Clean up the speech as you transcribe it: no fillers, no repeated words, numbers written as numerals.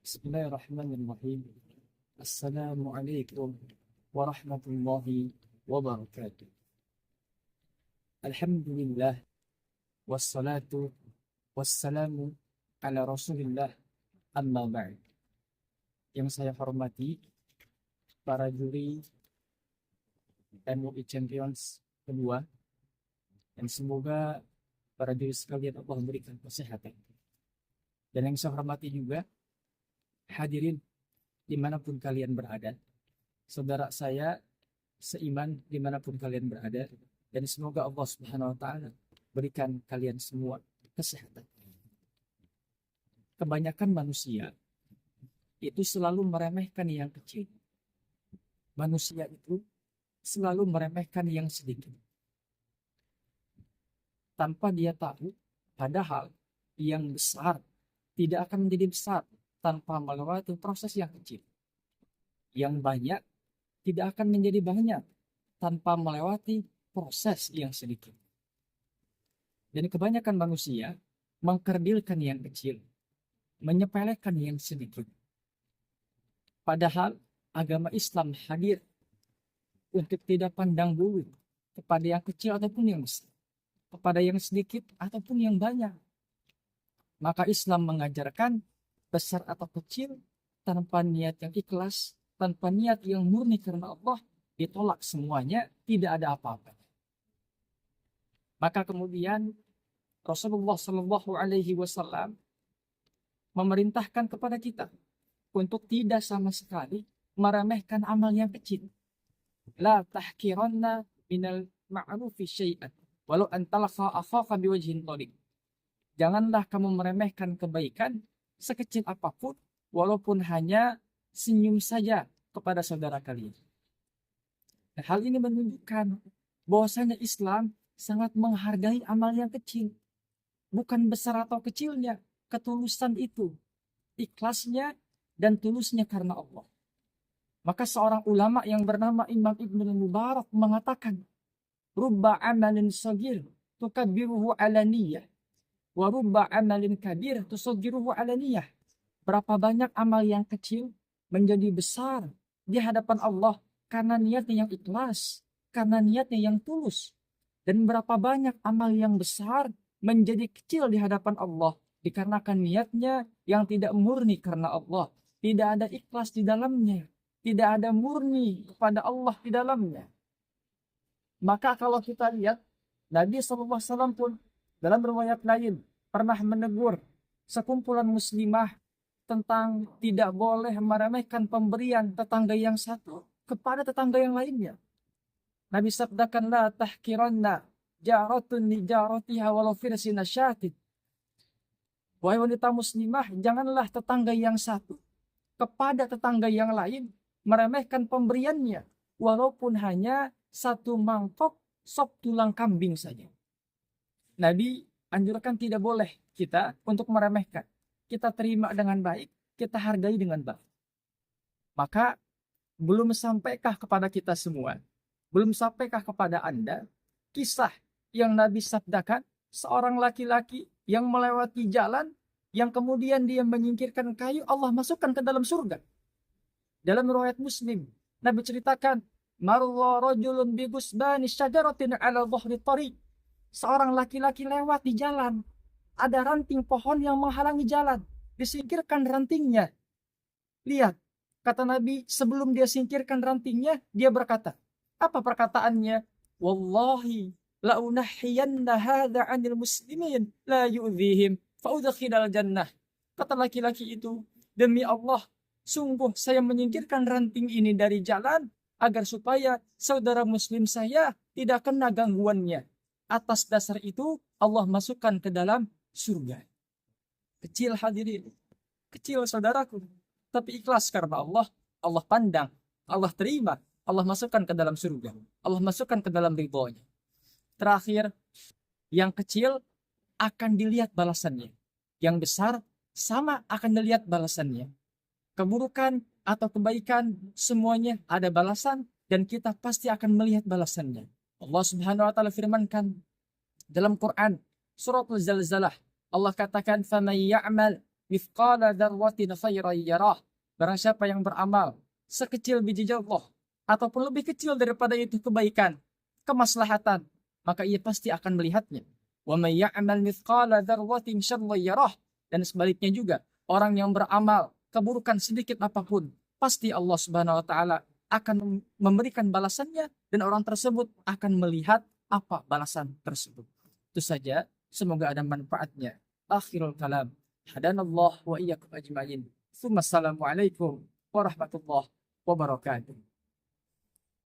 Bismillahirrahmanirrahim. Assalamualaikum warahmatullahi wabarakatuh. Alhamdulillah wassalatu wassalamu ala Rasulillah amma ba'd. Yang saya hormati para juri MUI Champions kedua, dan semoga para juri sekalian Allah memberikan kesehatan. Dan yang saya hormati juga hadirin dimanapun kalian berada, saudara saya seiman dimanapun kalian berada, dan semoga Allah Subhanahu wa Ta'ala berikan kalian semua kesehatan. Kebanyakan manusia itu selalu meremehkan yang kecil. Manusia itu selalu meremehkan yang sedikit, tanpa dia tahu padahal yang besar tidak akan menjadi besar tanpa melewati proses yang kecil. Yang banyak tidak akan menjadi banyak tanpa melewati proses yang sedikit. Dan kebanyakan manusia mengkerdilkan yang kecil, menyepelekan yang sedikit. Padahal agama Islam hadir untuk tidak pandang bulu kepada yang kecil ataupun yang besar, kepada yang sedikit ataupun yang banyak. Maka Islam mengajarkan besar atau kecil, tanpa niat yang ikhlas, tanpa niat yang murni karena Allah, ditolak semuanya, tidak ada apa-apa. Maka kemudian Rasulullah Shallallahu Alaihi Wasallam memerintahkan kepada kita untuk tidak sama sekali meremehkan amal yang kecil. La tahkiranna minal ma'rufi syai'an walau antalqa akhaka biwajhin thariq. Janganlah kamu meremehkan kebaikan sekecil apapun, walaupun hanya senyum saja kepada saudara kalian. Dan hal ini menunjukkan bahwasanya Islam sangat menghargai amal yang kecil. Bukan besar atau kecilnya, ketulusan itu, ikhlasnya dan tulusnya karena Allah. Maka seorang ulama yang bernama Imam Ibnu Mubarak mengatakan, "Rubba amalin sagir tukabbiruhu alaniyah. Warubba amalin kabir tusaggiruhu alaniyah." Berapa banyak amal yang kecil menjadi besar di hadapan Allah karena niatnya yang ikhlas, karena niatnya yang tulus. Dan berapa banyak amal yang besar menjadi kecil di hadapan Allah dikarenakan niatnya yang tidak murni karena Allah, tidak ada ikhlas di dalamnya, tidak ada murni kepada Allah di dalamnya. Maka kalau kita lihat, Nabi SAW pun dalam riwayat lain pernah menegur sekumpulan muslimah tentang tidak boleh meremehkan pemberian tetangga yang satu kepada tetangga yang lainnya. Nabi sabdakan, la tahkiranna jaratun li jaratiha walau firsina syatid. Wahai wanita muslimah, janganlah tetangga yang satu kepada tetangga yang lain meremehkan pemberiannya walaupun hanya satu mangkok sop tulang kambing saja. Nabi anjurkan tidak boleh kita untuk meremehkan. Kita terima dengan baik, kita hargai dengan baik. Maka belum sampaikah kepada kita semua, belum sampaikah kepada Anda kisah yang Nabi sabdakan, seorang laki-laki yang melewati jalan yang kemudian dia menyingkirkan kayu, Allah masukkan ke dalam surga. Dalam riwayat Muslim, Nabi ceritakan, marra rajulun bi gusbani syajaratin ala dhahri tariq. Seorang laki-laki lewat di jalan, ada ranting pohon yang menghalangi jalan, disingkirkan rantingnya. Lihat, kata Nabi, sebelum dia singkirkan rantingnya, dia berkata, apa perkataannya? Wallahi la unahhiyanna hadza 'anil muslimin la yu'dhihim fa udkhilal jannah. Kata laki-laki itu, demi Allah, sungguh saya menyingkirkan ranting ini dari jalan agar supaya saudara muslim saya tidak kena gangguannya. Atas dasar itu Allah masukkan ke dalam surga. Kecil hadirin, kecil saudaraku, tapi ikhlas karena Allah, Allah pandang, Allah terima, Allah masukkan ke dalam surga, Allah masukkan ke dalam ridhonya. Terakhir, yang kecil akan dilihat balasannya, yang besar sama akan dilihat balasannya. Keburukan atau kebaikan semuanya ada balasan dan kita pasti akan melihat balasannya. Allah Subhanahu wa taala firmankan dalam Quran surat Al-Zalzalah, Allah katakan faman ya'mal mithqala dzarratin khairan yarah. Barang siapa yang beramal sekecil biji zarrah ataupun lebih kecil daripada itu kebaikan, kemaslahatan, maka ia pasti akan melihatnya. Wa may ya'mal mithqala dzarratin syarran yarah. Dan sebaliknya juga, orang yang beramal keburukan sedikit apapun, pasti Allah Subhanahu wa taala akan memberikan balasannya dan orang tersebut akan melihat apa balasan tersebut. Itu saja, semoga ada manfaatnya. Akhirul kalam. Hadanallah wa iyyakum ajma'in. Assalamualaikum warahmatullahi wabarakatuh.